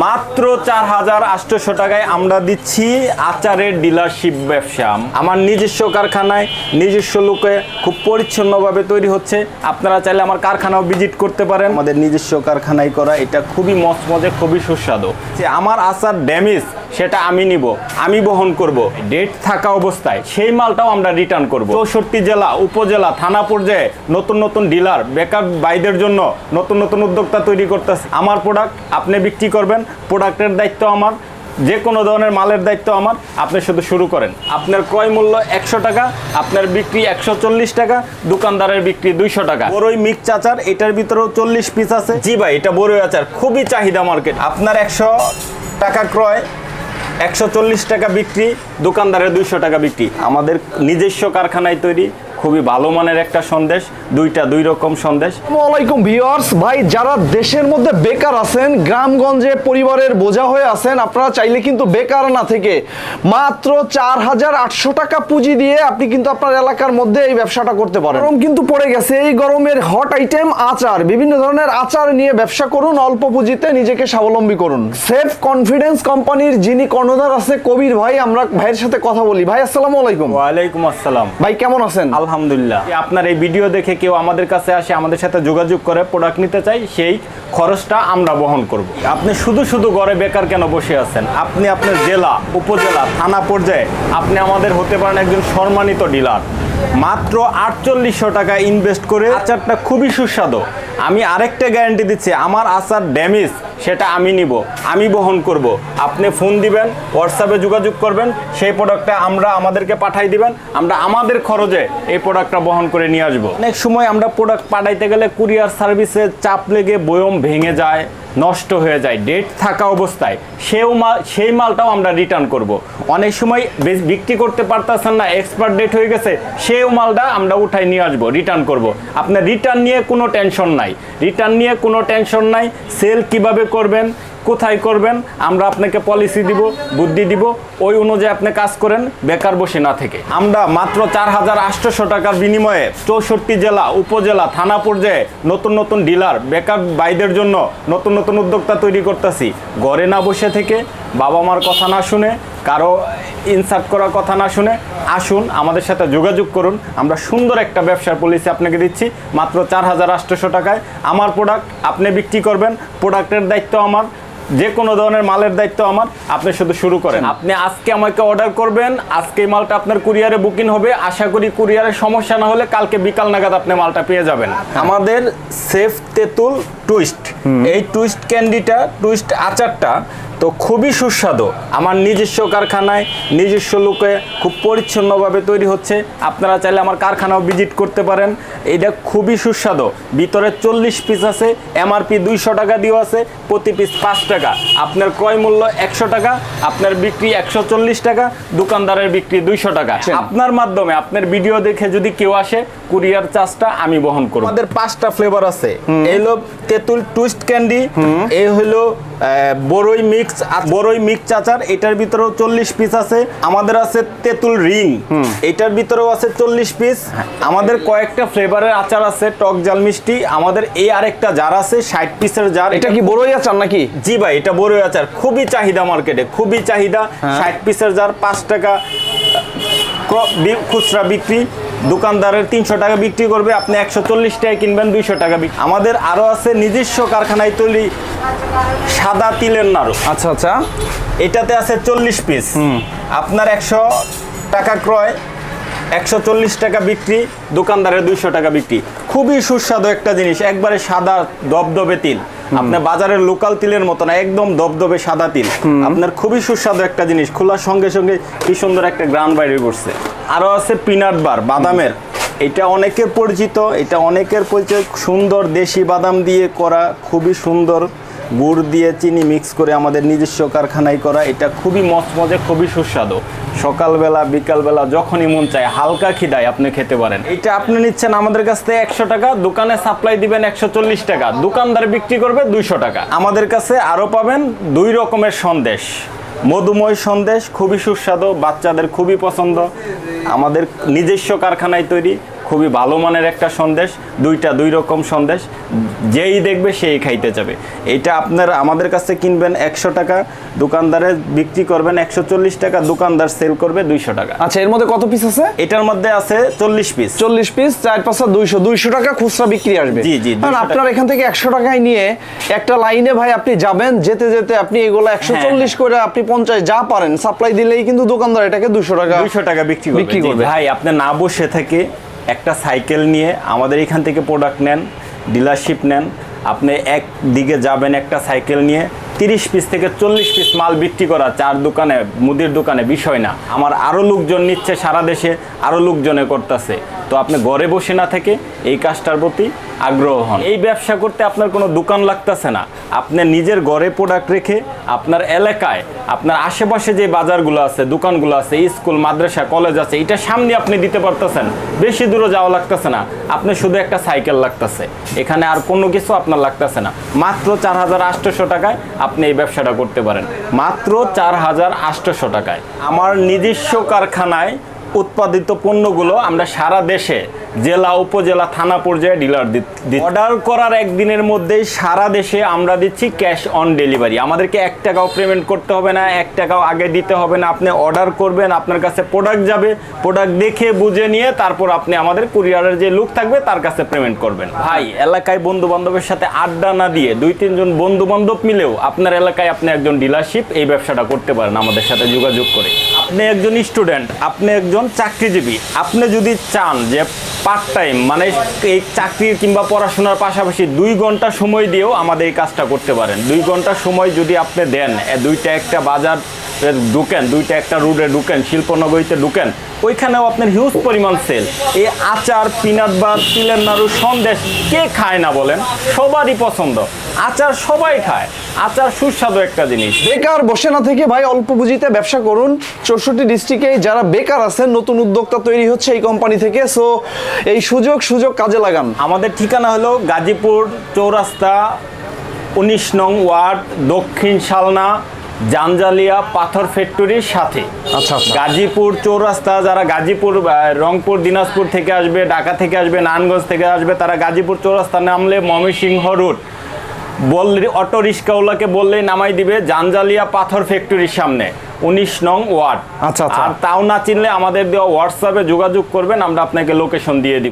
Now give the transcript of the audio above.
মাত্র 4800 টাকায় আমরা দিচ্ছি আচারের ডিলারশিপ ব্যবসা। আমার নিজস্ব কারখানায় নিজস্ব লোকে খুব পরিচ্ছন্নভাবে তৈরি হচ্ছে। আপনারা চাইলে আমার কারখানাও ভিজিট করতে পারেন। আমাদের নিজস্ব কারখানায় করা, এটা খুবই মজমজে, খুবই সুস্বাদু। যে আমার আচার ড্যামেজ সেটা আমি নিব, আমি বহন করব। ডেট থাকা অবস্থায় সেই মালটাও আমরা রিটার্ন করব। 64 জেলা, উপজেলা, থানা পর্যায়ে নতুন নতুন ডিলার, বেকার ভাইদের জন্য নতুন নতুন উদ্যোক্তা তৈরি করতেছে। আমার প্রোডাক্ট আপনি বিক্রি করবেন, প্রোডাক্টের দায়িত্ব আমার, যে কোনো ধরনের মালের দায়িত্ব আমার। আপনি শুধু শুরু করেন। আপনার ক্রয় মূল্য 100 টাকা, আপনার বিক্রি 140 টাকা, দোকানদারের বিক্রি 200 টাকা। বড়ই মিক্স আচার, এটার ভিতরেও 40 পিস আছে। জি ভাই, এটা বড়ই আচার, খুবই চাহিদা মার্কেট। আপনার 100 টাকা ক্রয়, 140 টাকা বিক্রি, দোকানদারের 200 টাকা বিক্রি। আমাদের নিজস্ব কারখানায় তৈরি, খুবই ভালো মানের একটা সন্দেশ, দুই রকম সন্দেশ। আসসালামু আলাইকুম ভিউয়ার্স। ভাই, যারা দেশের মধ্যে বেকার আছেন, গ্রামগঞ্জে পরিবারের বোঝা হয়ে আছেন, আপনারা চাইলে কিন্তু বেকার না থেকে মাত্র 4800 টাকা পুঁজি দিয়ে আপনি কিন্তু আপনার এলাকার মধ্যে এই ব্যবসাটা করতে পারেন। গরম কিন্তু পড়ে গেছে, এই গরমের হট আইটেম আচার, বিভিন্ন ধরনের আচার নিয়ে ব্যবসা করুন, অল্প পুঁজিতে নিজেকে স্বাবলম্বী করুন। সেফ কনফিডেন্স কোম্পানির যিনি কর্ণধার আছে কবির ভাই, আমরা ভাইয়ের সাথে কথা বলি। ভাই আসসালামু আলাইকুম। ওয়ালাইকুম আসসালাম। ভাই কেমন আছেন? আলহামদুলিল্লাহ। আপনার এই ভিডিও দেখে কেউ আমাদের কাছে আসে, আমাদের সাথে যোগাযোগ করে প্রোডাক্ট নিতে চাই, সেই খরচটা আমরা বহন করব। আপনি শুধু শুধু ঘরে বেকার কেন বসে আছেন? আপনি আপনার জেলা, উপজেলা, থানা পর্যায়ে আপনি আমাদের হতে পারেন একজন সম্মানিত ডিলার। মাত্র 4800 টাকা ইনভেস্ট করে আচারটা খুবই সুস্বাদু। আমি আরেকটা গ্যারান্টি দিচ্ছি, আমার আচার ড্যামেজ সেটা আমি নিব, আমি বহন করব। আপনি ফোন দিবেন, হোয়াটসঅ্যাপে যোগাযোগ করবেন, সেই প্রোডাক্টটা আমাদেরকে পাঠাই দিবেন, আমরা আমাদের খরচে এই প্রোডাক্টটা বহন করে নিয়ে আসবো। অনেক সময় আমরা প্রোডাক্ট পাঠাইতে গেলে কুরিয়ার সার্ভিসে চাপ লেগে বয়ম ভেঙে যায়, নষ্ট হয়ে যায়। ডেট থাকা অবস্থায় সেই মালটাও আমরা রিটার্ন করব। অনেক সময় বিক্রি করতে পারতেছেন না, এক্সপায়ার ডেট হয়ে গেছে, সেই মালটা আমরা উঠাই নিয়ে আসবো, রিটার্ন করব। আপনার রিটার্ন নিয়ে কোনো টেনশন নাই, সেল কিভাবে করবেন, কোথায় করবেন, আমরা আপনাকে পলিসি দিব, বুদ্ধি দিব, ওই অনুযায়ী আপনি কাজ করেন, বেকার বসে না থেকে। আমরা মাত্র 4800 টাকার বিনিময়ে 64 জেলা, উপজেলা, থানা পর্যায়ে নতুন নতুন ডিলার, বেকার ভাইদের জন্য নতুন নতুন উদ্যোক্তা তৈরি করতেছি। ঘরে না বসে থেকে, বাবা মার কথা না শুনে, কারো ইনসার্ট করার কথা না শুনে আসুন, আমাদের সাথে যোগাযোগ করুন। আমরা সুন্দর একটা ব্যবসার পলিসি আপনাকে দিচ্ছি মাত্র 4800 টাকায়। আমার প্রোডাক্ট আপনি বিক্রি করবেন, প্রোডাক্টের দায়িত্ব আমার, যে কোনো ধরনের মালের দায়িত্ব আমার। আপনি শুধু শুরু করেন। আপনি আজকে আমাকে অর্ডার করবেন, আজকে মালটা আপনার কুরিয়ারে বুকিং হবে। আশা করি কুরিয়ারের সমস্যা না হলে কালকে বিকাল নাগাদ আপনি মালটা পেয়ে যাবেন। আমাদের সেফ তেঁতুল টুইস্ট, এই টুইস্ট ক্যান্ডিটা, টুইস্ট আচারটা তো খুবই সুস্বাদু। আমার নিজস্ব কারখানায় নিজস্ব লোকে খুব পরিচ্ছন্নভাবে তৈরি হচ্ছে। আপনারা চাইলে আমার কারখানাও ভিজিট করতে পারেন। এটা খুবই সুস্বাদু। ভিতরে 40 পিস আছে, এমআরপি 200 টাকা দিয়েও আছে, প্রতি পিস 5 টাকা। আপনার ক্রয় মূল্য 100 টাকা, আপনার বিক্রি 140 টাকা, দোকানদারের বিক্রি 200 টাকা। আপনার মাধ্যমে, আপনার ভিডিও দেখে যদি কেউ আসে, কুরিয়ার চার্জটা আমি বহন করব। আমাদের 5টা ফ্লেভার আছে। এই হলো তেঁতুল টুইস্ট ক্যান্ডি, এই হলো বড়ই মিক্স আচার, এটার ভিতরেও 40 পিস আছে। আমাদের আছে তেঁতুল রিং, এটার ভিতরেও আছে 40 পিস। আমাদের কয়েকটা ফ্লেভারের আচার আছে, টক ঝাল মিষ্টি। আমাদের এই আরেকটা জার আছে 60 পিসের জার। এটা কি বড়ই আচার নাকি? জি ভাই, এটা বড়ই আচার, খুবই চাহিদা মার্কেটে, খুবই চাহিদা। 60 পিসের জার, 5 টাকা খুচরা বিক্রি, দোকানদারের 300 টাকা বিক্রি করবে, আপনি 140 টাকা কিনবেন, 200 টাকা বিক্রি। আমাদের আরো আছে নিজস্ব কারখানায় তৈরি সাদা তিলের নাড়ু। আচ্ছা আচ্ছা, এটাতে আছে 40 পিস। আপনার 100 টাকা ক্রয়, 140 টাকা বিক্রি, দোকানদারের 200 টাকা বিক্রি। খুবই সুস্বাদু একটা জিনিস, একবারে সাদা দবদবে তিল। আপনার বাজারের লোকাল তিলের মতো না, একদম দবদবে সাদা তিল। আপনার খুবই সুস্বাদু একটা জিনিস, খোলার সঙ্গে সঙ্গে কি সুন্দর একটা গ্রান বাইরে করছে। আরো আছে পিনাট বার, বাদামের, এটা অনেকের পরিচিত, সুন্দর দেশি বাদাম দিয়ে করা, খুবই সুন্দর। গুড় দিয়ে চিনি মিক্স করে আমাদের নিজস্ব কারখানায় করা, এটা খুবই মজমজে, খুবই সুস্বাদু। সকালবেলা, বিকালবেলা, যখনই মন চায়, হালকা খিদায় আপনি খেতে পারেন। এটা আপনি নিচ্ছেন আমাদের কাছ থেকে 100 টাকা, দোকানে সাপ্লাই দিবেন 140 টাকা, দোকানদার বিক্রি করবে 200 টাকা। আমাদের কাছে আরও পাবেন 2 রকমের সন্দেশ, মধুময় সন্দেশ, খুবই সুস্বাদু, বাচ্চাদের খুবই পছন্দ। আমাদের নিজস্ব কারখানায় তৈরি, খুবই ভালো মানের একটা সন্দেশ, দুই রকম সন্দেশ, যেই দেখবে সেই খাইতে যাবে। এটা আপনার আমাদের কাছে কিনবেন 100 টাকা, দোকানদারে বিক্রি করবেন 140 টাকা, দোকানদার সেল করবে 200 টাকা। আচ্ছা, এর মধ্যে কত পিস আছে? এটার মধ্যে আছে 40 পিস। 40 পিস, 4 5 200 টাকা খুচরা বিক্রি আসবে। জি, জি, 200 কারণ আপনার এখান থেকে 100 টাকায় নিয়ে একটা লাইনে ভাই আপনি যাবেন, যেতে যেতে আপনি এগুলো 140 করে আপনি 50 যা পারেন সাপ্লাই দিলেই কিন্তু দোকানদার এটাকে 200 টাকা বিক্রি বিক্রি করবে। করবে। ভাই আপনি না বসে থেকে একটা সাইকেল নিয়ে আমাদের এখান থেকে প্রোডাক্ট নেন, ডিলারশিপ নেন, আপনি একদিকে যাবেন একটা সাইকেল নিয়ে 30 পিস থেকে 40 পিস মাল বিক্রি করা চার দোকানে, মুদির দোকানে বিষয় না। আমার আরও লোকজন নিচ্ছে, সারা দেশে আরও লোকজনে করতেছে। তো আপনি ঘরে বসে না থেকে এই কাজটার প্রতি আগ্রহ হন। এই ব্যবসা করতে আপনার কোনো দোকান লাগতেছে না, আপনি নিজের ঘরে প্রোডাক্ট রেখে আপনার এলাকায়, আপনার আশেপাশে যে বাজারগুলো আছে, দোকানগুলো আছে, স্কুল, মাদ্রাসা, কলেজ আছে, এটা সামনে আপনি দিতে পারতেছেন। বেশি দূরে যাওয়া লাগতেছে না, আপনি শুধু একটা সাইকেল লাগতেছে, এখানে আর কোনো কিছু আপনার লাগতেছে না। মাত্র 4800 টাকায় আপনি এই ব্যবসাটা করতে পারেন, মাত্র 4800 টাকায়। আমার নিজস্ব কারখানায় উৎপাদিত পণ্যগুলো আমরা সারা দেশে জেলা, উপজেলা, থানা পর্যায়ে ডিলার দিচ্ছি। অর্ডার করার একদিনের মধ্যেই সারা দেশে আমরা দিচ্ছি ক্যাশ অন ডেলিভারি। আমাদেরকে 1 টাকাও পেমেন্ট করতে হবে না, 1 টাকাও আগে দিতে হবে না। আপনি অর্ডার করবেন, আপনার কাছে প্রোডাক্ট যাবে, প্রোডাক্ট দেখে বুঝে নিয়ে তারপর আপনি আমাদের কুরিয়ারের যে লোক থাকবে তার কাছে পেমেন্ট করবেন। ভাই এলাকায় বন্ধু বান্ধবের সাথে আড্ডা না দিয়ে 2-3 জন বন্ধু বান্ধব মিলেও আপনার এলাকায় আপনি একজন ডিলারশিপ এই ব্যবসাটা করতে পারেন আমাদের সাথে যোগাযোগ করে। আপনি একজন স্টুডেন্ট, আপনি একজন চাকরিজীবী, আপনি যদি চান যে পার্ট টাইম মানে এই চাকরির কিংবা পড়াশোনার পাশাপাশি 2 ঘন্টা সময় দিয়েও আমাদের এই কাজটা করতে পারেন। 2 ঘন্টা সময় যদি আপনি দেন, দুইটা একটা বাজার ঢুকেন, দুইটা একটা রোডে ঢুকেন, শিল্পনগরীতে ঢুকেন, ওইখানেও আপনার হিউজ পরিমাণ সেল। এই আচার, পিনাট বাটার, তিলের নাড়ু, সন্দেশ কে খায় না বলেন? সবারই পছন্দ। আচার সবাই খায়, আচার সুস্বাদু একটা জিনিস। বেকার বসে না থেকে ভাই অল্প পুঁজিতে ব্যবসা করুন। 64 ডিস্ট্রিক্টে যারা বেকার আছেন, নতুন উদ্যোক্তা তৈরি হচ্ছে এই কোম্পানি থেকে। সো এই সুযোগ কাজে লাগান। আমাদের ঠিকানা হলো গাজীপুর চৌরাস্তা, 19 নং ওয়ার্ড, দক্ষিণ শালনা, জানজালিয়া পাথর ফ্যাক্টরির সাথে। আচ্ছা। গাজীপুর চৌরাস্তা, যারা গাজীপুর, রংপুর, দিনাজপুর থেকে আসবে, ঢাকা থেকে আসবে, নারায়ণগঞ্জ থেকে আসবে, তারা গাজীপুর চৌরাস্তা নামলে ময়মনসিংহ রোড বললে, অটো রিক্সাওয়ালাকে বললেই নামাই দিবে জানজালিয়া পাথর ফ্যাক্টরির সামনে, 19 নং ওয়ার্ড। আচ্ছা। আর তাও না চিনলে আমাদের দেওয়া হোয়াটসঅ্যাপে যোগাযোগ করবেন, আমরা আপনাকে লোকেশন দিয়ে দিব।